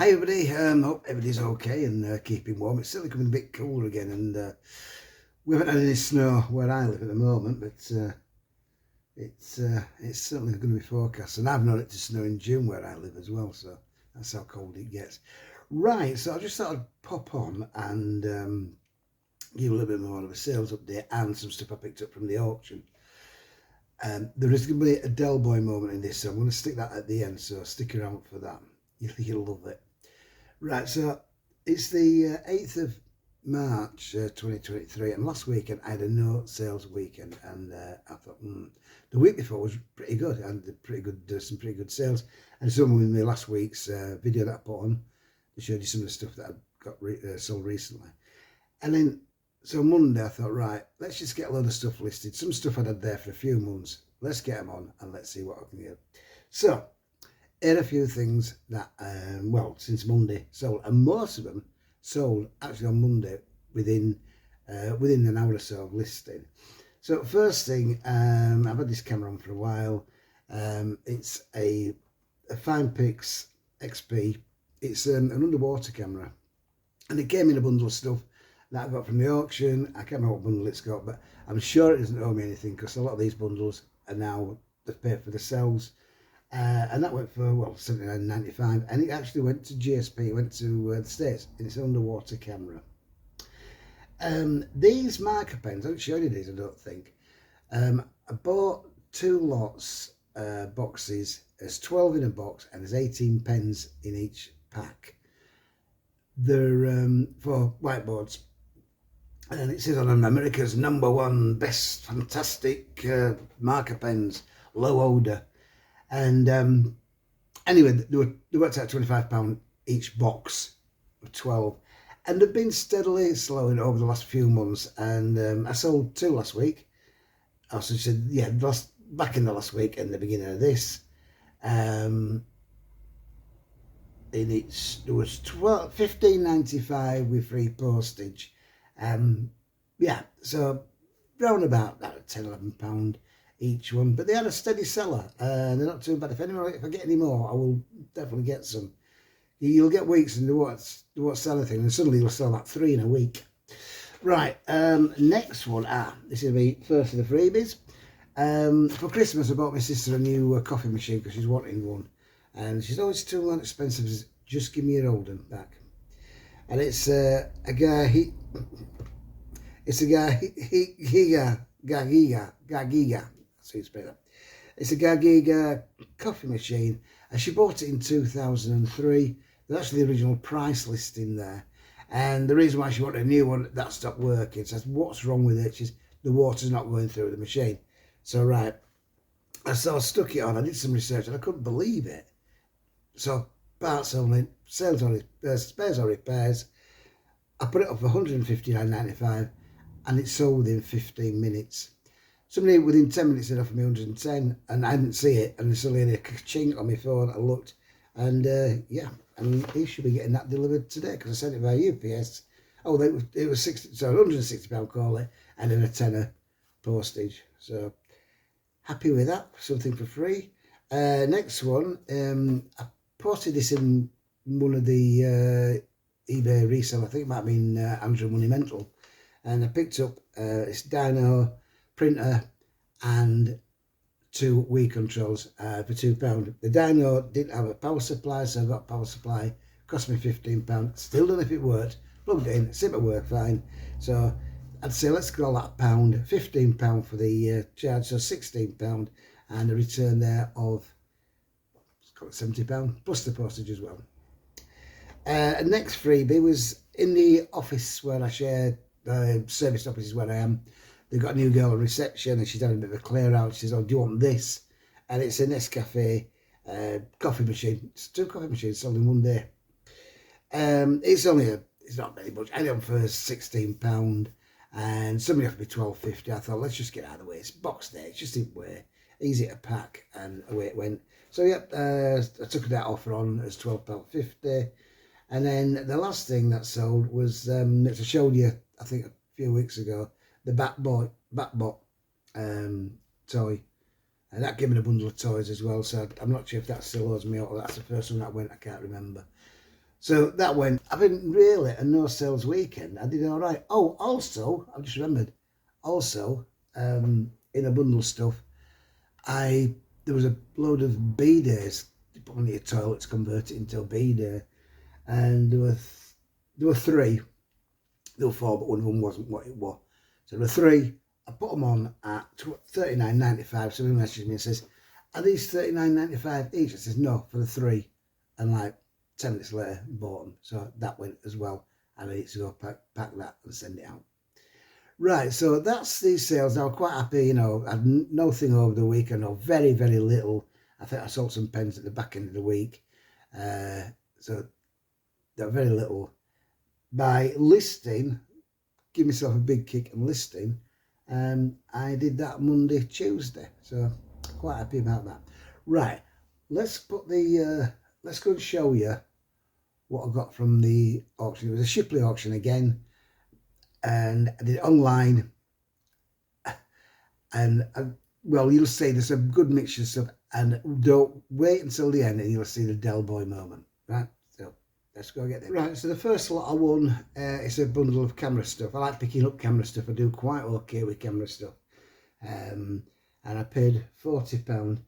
Hi everybody, hope everybody's okay and keeping warm. It's certainly coming a bit cooler again, and we haven't had any snow where I live at the moment, but it's certainly going to be forecast, and I've known it to snow in June where I live as well, so that's how cold it gets. Right, so I just thought I'd pop on and give a little bit more of a sales update and some stuff I picked up from the auction. There is going to be a Dell Boy moment in this, so I'm going to stick that at the end, so stick around for that. You'll love it. Right, so it's the 8th of March 2023, and last weekend I had a no sales weekend, and I thought the week before was pretty good, and some pretty good sales. And some with me last week's video that I put on, I showed you some of the stuff that I got sold recently. And then so Monday I thought, right, let's just get a load of stuff listed. Some stuff I'd had there for a few months. Let's get them on and let's see what I can get. So here are a few things that, since Monday sold, and most of them sold actually on Monday within an hour or so of listing. So first thing, I've had this camera on for a while. It's a FinePix XP. It's an underwater camera, and it came in a bundle of stuff that I got from the auction. I can't remember what bundle it's got, but I'm sure it doesn't owe me anything because a lot of these bundles are now they've paid for themselves. And that went for $79.95, and it actually went to GSP, went to the States, and it's an underwater camera. These marker pens, I haven't shown you these, I don't think. I bought 2 lots, boxes. There's 12 in a box, and there's 18 pens in each pack. They're for whiteboards, and it says on them, America's #1 best fantastic marker pens, low odor. And anyway, they worked out £25 each box of 12, and they've been steadily slowing over the last few months. And I sold 2 last week. I also said, yeah, back in the last week and the beginning of this. And there was $15.95 with free postage. Yeah, so round about that £10–11 each one, but they had a steady seller. They're not too bad. If I get any more, I will definitely get some. You'll get weeks and they won't sell anything, and suddenly you'll sell like 3 in a week. Right, next one. This is the first of the freebies. For Christmas, I bought my sister a new coffee machine because she's wanting one, and she's always too expensive. Just give me your old one back. And it's a Gagiga. It's a Gagiga coffee machine, and she bought it in 2003. There's actually the original price listing there, and the reason why she wanted a new one, that stopped working. So what's wrong with it? She's the water's not going through the machine. So right, I stuck it on. I did some research and I couldn't believe it. So parts only, sales only, spares or repairs. I put it up for $159.95, and it sold within 15 minutes. Somebody within 10 minutes had offered me 110, and I didn't see it, and suddenly had a chink on my phone. I looked, and yeah, and he should be getting that delivered today because I sent it via UPS. Oh, it was £160 call it, and then a tenner postage. So happy with that, something for free. Next one, I posted this in one of the eBay resale. I think it might have been Andrew Monumental, and I picked up this dyno printer and 2 Wii controls for £2. The dyno didn't have a power supply, so I got a power supply. Cost me £15. Still don't know if it worked. Plugged it in, seemed to work fine. So I'd say let's call that £1. £15 for the charge, so £16, and a return there of, let's call it £70 plus the postage as well. Next freebie was in the office where I share, service offices where I am. They've got a new girl on reception, and she's having a bit of a clear out. She says, oh, do you want this? And it's a Nescafe coffee machine. It's 2 coffee machines sold in one day. It's not very much. I had it on for £16, and somebody offered me $12.50. I thought, let's just get out of the way. It's boxed there. It's just in way, easy to pack, and away it went. So yep, I took that offer on as £12.50. And then the last thing that sold was, that I showed you, I think a few weeks ago, the Batbot toy, and that gave me a bundle of toys as well. So I'm not sure if that still owes me or that's the first one that went. I can't remember. So that went, I've been really a no sales weekend. I did all right. Oh, also, I've just remembered, also, in a bundle of stuff, there was a load of B-days. You put on your toilet to convert it into a B-day. And there were three. There were four, but one of them wasn't what it was. So there were three. I put them on at $39.95. Somebody messaged me and says, are these $39.95 each? I says, no, for the three. And like 10 minutes later, bought them. So that went as well. And I need to go pack that and send it out. Right, so that's these sales. I was quite happy, you know. I had nothing over the week. I know very, very little. I think I sold some pens at the back end of the week. So there were very little. By listing, give myself a big kick and listing, I did that Monday, Tuesday. So quite happy about that. Right, let's go and show you what I got from the auction. It was a Shipley auction again, and I did it online. And well, you'll see there's a good mixture of stuff, and don't wait until the end and you'll see the Dell Boy moment, right? So let's go get it. Right, so the first lot I won is a bundle of camera stuff. I like picking up camera stuff. I do quite okay with camera stuff. And I paid £40.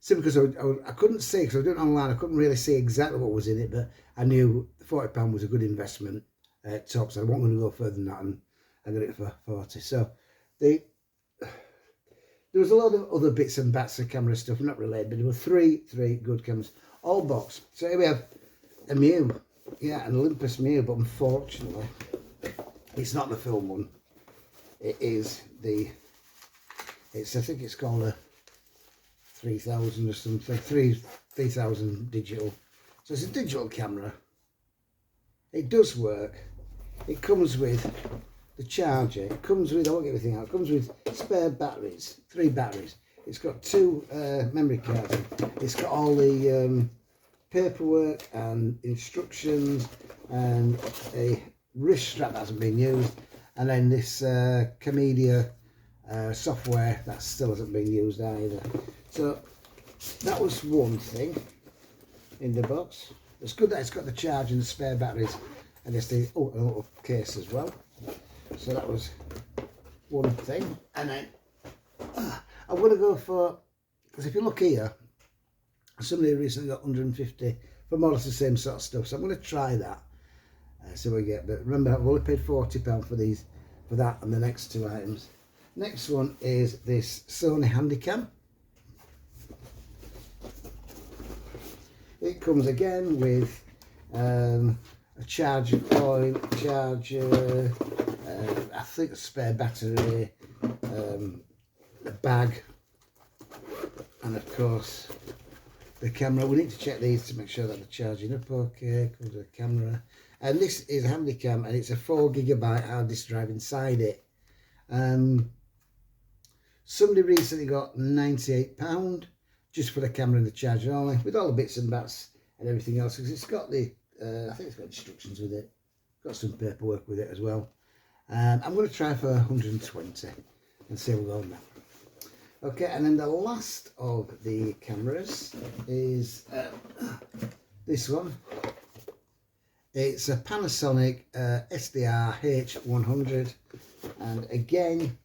Simply because I couldn't see, because I was doing it online, I couldn't really see exactly what was in it, but I knew £40 was a good investment at top, so I wasn't going to go further than that, and I got it for 40. So there was a lot of other bits and bats of camera stuff, not related, but there were three good cameras, all boxed. So here we have a Mew, yeah, an Olympus Mew, but unfortunately, it's not the film one. It is I think it's called a 3000 or something, 3000 digital. So it's a digital camera. It does work. It comes with the charger. It comes with, I won't get everything out, it comes with spare batteries, 3 batteries. It's got 2 memory cards. It's got all the paperwork and instructions and a wrist strap that hasn't been used, and then this Camedia software that still hasn't been used either. So that was one thing in the box. It's good that it's got the charge and the spare batteries, and it's the a little case as well. So that was one thing. And then I'm going to go for, because if you look here, somebody recently got 150 for more or less the same sort of stuff. So I'm going to try that, see what we get. But remember, I've only paid £40 for that and the next 2 items. Next one is this Sony Handycam. It comes again with a charger coil, charger, I think a spare battery, a bag, and of course the camera. We need to check these to make sure that they're charging up okay. Comes with a camera, and this is a Handycam, and it's a 4GB hard disk drive inside it. Somebody recently got £98 just for the camera and the charger only, with all the bits and bats and everything else, because it's got the I think it's got instructions with it, got some paperwork with it as well. I'm going to try for 120 and see how we go on that. Okay, and then the last of the cameras is this one. It's a Panasonic SDR H100, and again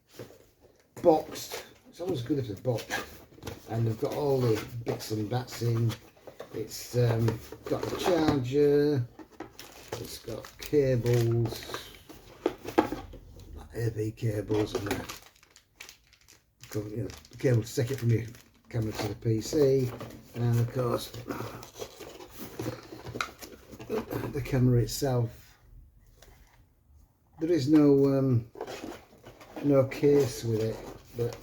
boxed. It's always good if it's boxed, and they've got all the bits and bats in. It's got the charger, it's got cables, AV cables, and the cable to take it from your camera to the PC, and of course the camera itself. There is no case with it, but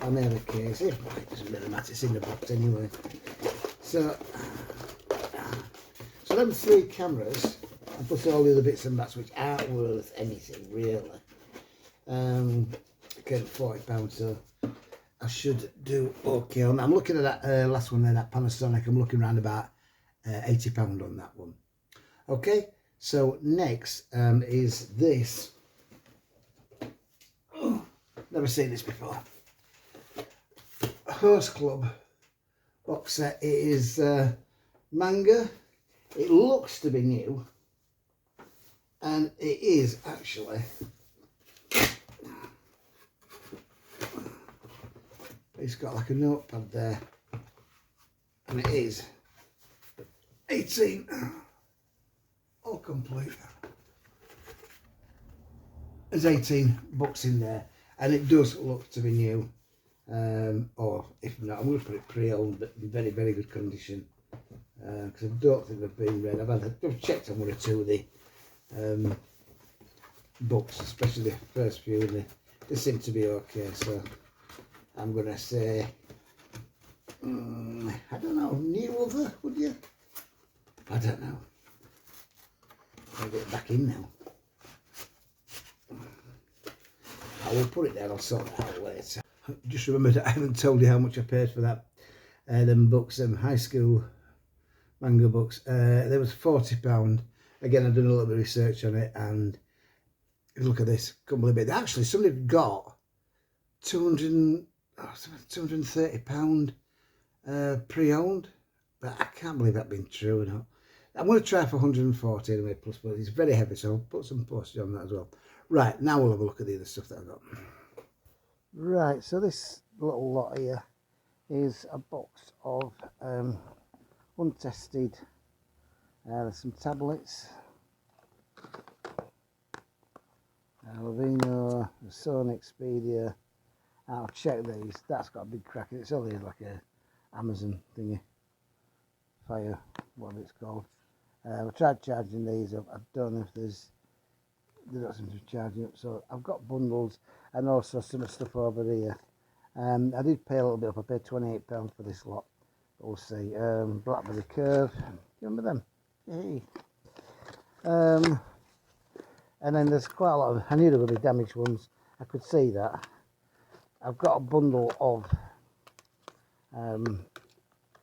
I may have a case. It doesn't really matter, it's in the box anyway. So them 3 cameras, and plus all the other bits and bats which aren't worth anything really. Again, £40, so I should do okay on that. I'm looking at that last one there, that Panasonic. I'm looking around about £80 on that one. Okay, so next is this. Oh, never seen this before. Horse Club box set. It is manga. It looks to be new, and it is actually. It's got like a notepad there, and it is 18, all complete. There's 18 books in there, and it does look to be new, or if not, I'm going to put it pre-owned, but in very, very good condition, because I don't think they've been read. I've checked on one or two of the books, especially the first few, and they seem to be okay, so I'm going to say, I don't know, new other, would you? I don't know. I'll get it back in now. I will put it there, I'll sort it out later. Just remembered I haven't told you how much I paid for that. Them books, them high school manga books. They was £40. Again, I've done a little bit of research on it, and look at this. Couldn't believe it. Actually, somebody got £230 pre-owned, but I can't believe that being true or not. I'm going to try for 140 anyway, plus, but it's very heavy, so I'll put some postage on that as well. Right, now we'll have a look at the other stuff that I've got. Right, so this little lot here is a box of untested, some tablets, Levino, Sony Xperia. I'll check these. That's got a big crack. It's only like a Amazon thingy, Fire, whatever it's called. I tried charging these up. I don't know if they don't seem to be charging up. So I've got bundles and also some stuff over here. I did pay a little bit up. I paid £28 for this lot. We'll see. Blackberry Curve. You remember them? Hey. And then there's quite a lot of. I knew there would be damaged ones. I could see that. I've got a bundle of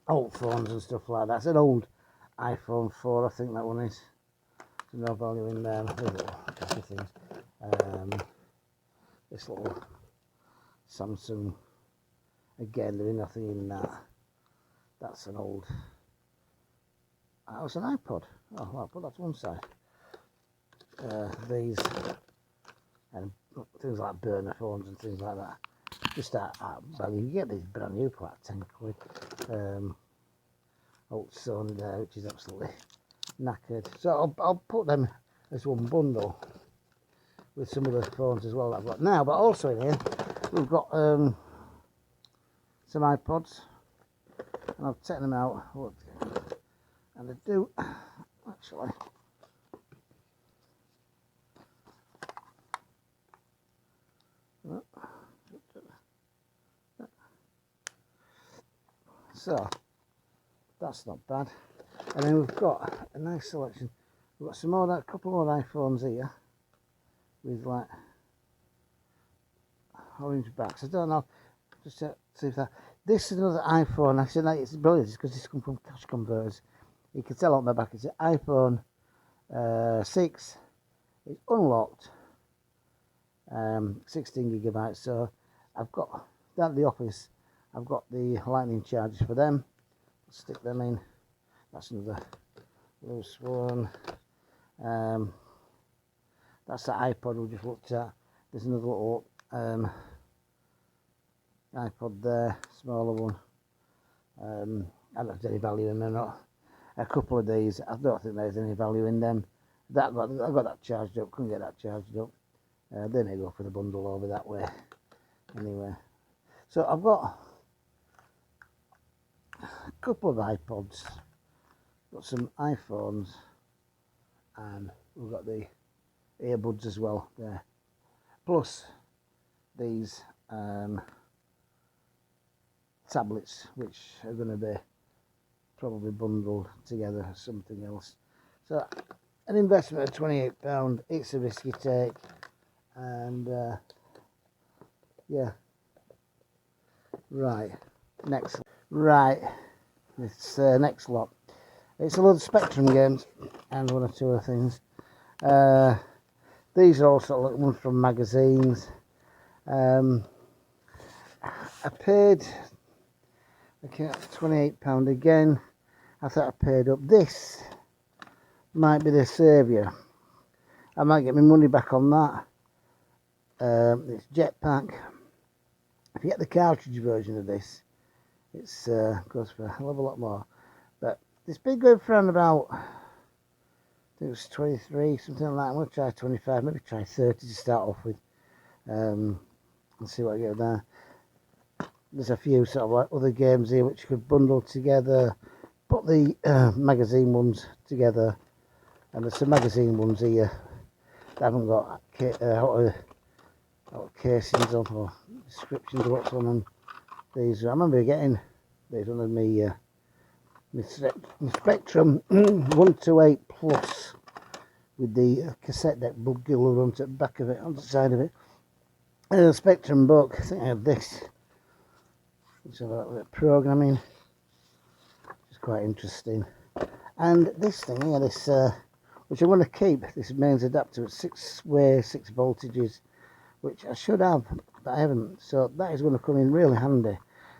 old phones and stuff like that. It's an old iPhone 4, I think that one is. There's no value in there. There's a couple of things. This little Samsung. Again, there is nothing in that. That's an old. That was an iPod. Oh, well, I'll put that to one side. These and things like burner phones and things like that. Just at value. You get these brand new for like 10 quid. Old Sony there, which is absolutely knackered. So I'll put them as one bundle with some other phones as well that I've got now. But also in here we've got some iPods, and I've taken them out. And I do actually. So that's not bad. And then we've got a nice selection. We've got some more, a couple more iPhones here with like orange backs. I don't know. Just to see if that. This is another iPhone. I said like, it's brilliant because this comes from Cash Converters. You can tell on the back it's an iPhone 6. It's unlocked. 16 gigabytes. So I've got down at the office. I've got the lightning chargers for them. Stick them in. That's another loose one. That's the iPod we just looked at. There's another little iPod there, smaller one. I don't know if there's any value in them or not. A couple of these, I don't think there's any value in them. I got that charged up, couldn't get that charged up. They may go for the bundle over that way. Anyway, so I've got a couple of iPods, got some iPhones, and we've got the earbuds as well there. Plus these tablets, which are going to be probably bundled together as something else. So an investment of £28. It's a risky take, and yeah. Right, next. Right, this next lot. It's a lot of Spectrum games and one or two other things. These are also ones from magazines. I paid £28 again. I thought I paid up. This might be the saviour. I might get my money back on that. It's Jetpack. If you get the cartridge version of this, it's goes for a hell of a lot more. But it's been going for around about, I think it was 23, something like that. I'm going to try 25, maybe try 30 to start off with. Let's see what I get there. There's a few sort of like other games here which you could bundle together, put the magazine ones together, and there's some magazine ones here that haven't got casings on or descriptions of what's on these. I remember getting these on my Spectrum 128 Plus with the cassette deck book glued onto the back of it, on the side of it. Spectrum book, I think I have this. It's a little bit of programming, which is quite interesting. And this thing here, this which I'm going to keep, this mains adapter at 6-way, 6 voltages, which I should have, but I haven't. So that is going to come in really handy.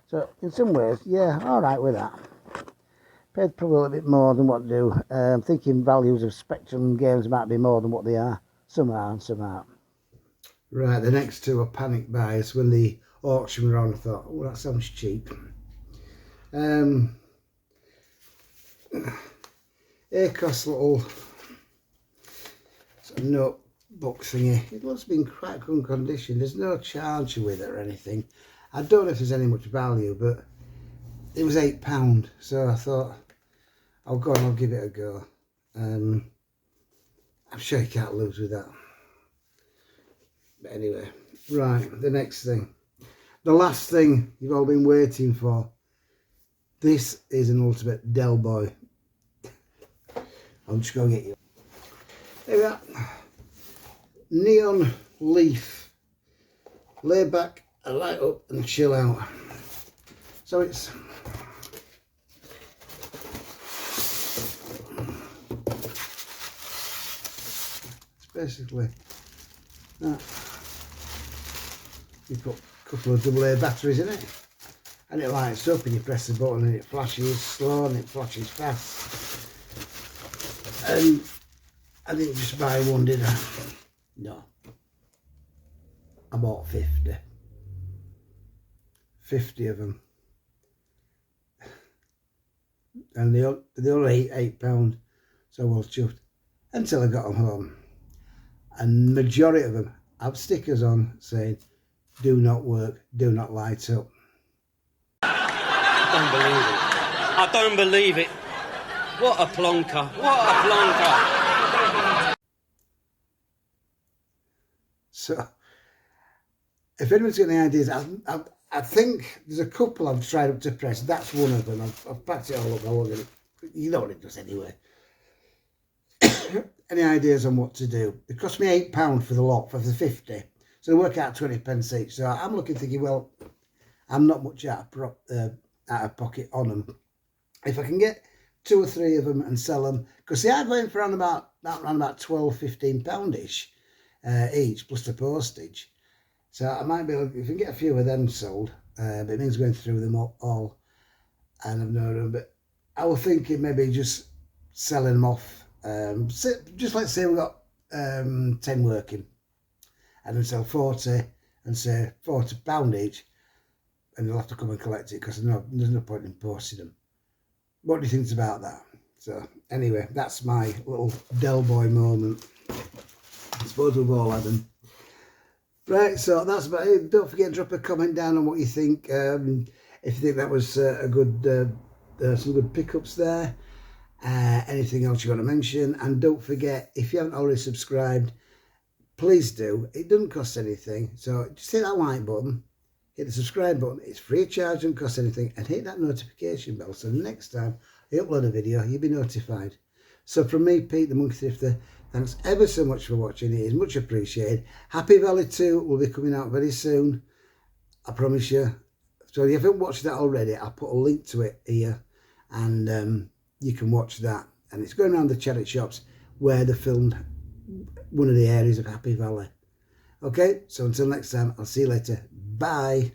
So in some ways, yeah, all right with that. Paid probably a little bit more than what I do. I'm thinking values of Spectrum games might be more than what they are. Some are and some aren't. Right, the next two are panic buys. When the auction were on, I thought, oh, that sounds cheap. Acos little sort of notebook thingy. It looks to be in quite good condition. There's no charger with it or anything. I don't know if there's any much value, but it was £8, so I thought, I'll go and I'll give it a go. I'm sure you can't lose with that. But anyway, right, the next thing. The last thing you've all been waiting for. This is an ultimate Dell Boy. I'll just go get you. There we are. Neon leaf. Lay back, light up and chill out. So it's basically that. You put a couple of AA batteries in it and it lights up, and you press the button and it flashes slow and it flashes fast. And I didn't just buy one, did I? No. I bought 50 of them. And they only £8, so I was chuffed until I got them home. And majority of them have stickers on saying, do not work, do not light up. I don't believe it. What a plonker. What a plonker. So, if anyone's got any ideas, I think there's a couple I've tried up to press. That's one of them. I've packed it all up. I won't get it. You know what it does anyway. Any ideas on what to do? It cost me £8 for the lot, for the 50. So they work out 20p each. So I'm looking, thinking, well, I'm not much out of pocket on them. If I can get 2 or 3 of them and sell them, because they are going for around about £12–15-ish each, plus the postage. So I might be able, if I can get a few of them sold, but it means going through them all, and I've no room. But I was thinking maybe just selling them off. Just let's say we've got 10 working, and then sell 40 and say £40 each, and they'll have to come and collect it because there's no point in posting them. What do you think about that? So anyway, that's my little Dell Boy moment. I suppose we've all had them. Right, so that's about it. Don't forget to drop a comment down on what you think. If you think that was a good, some good pickups there. Anything else you want to mention, and don't forget, if you haven't already subscribed, please do. It doesn't cost anything, so just hit that like button, hit the subscribe button. It's free of charge, doesn't cost anything, and hit that notification bell so next time I upload a video you'll be notified. So from me, Pete the Monkey Thrifter, thanks ever so much for watching. It is much appreciated. Happy Valley 2 will be coming out very soon, I promise you. So if you haven't watched that already, I'll put a link to it here, and you can watch that. And it's going around the charity shops where they filmed one of the areas of Happy Valley. Okay, so until next time, I'll see you later. Bye.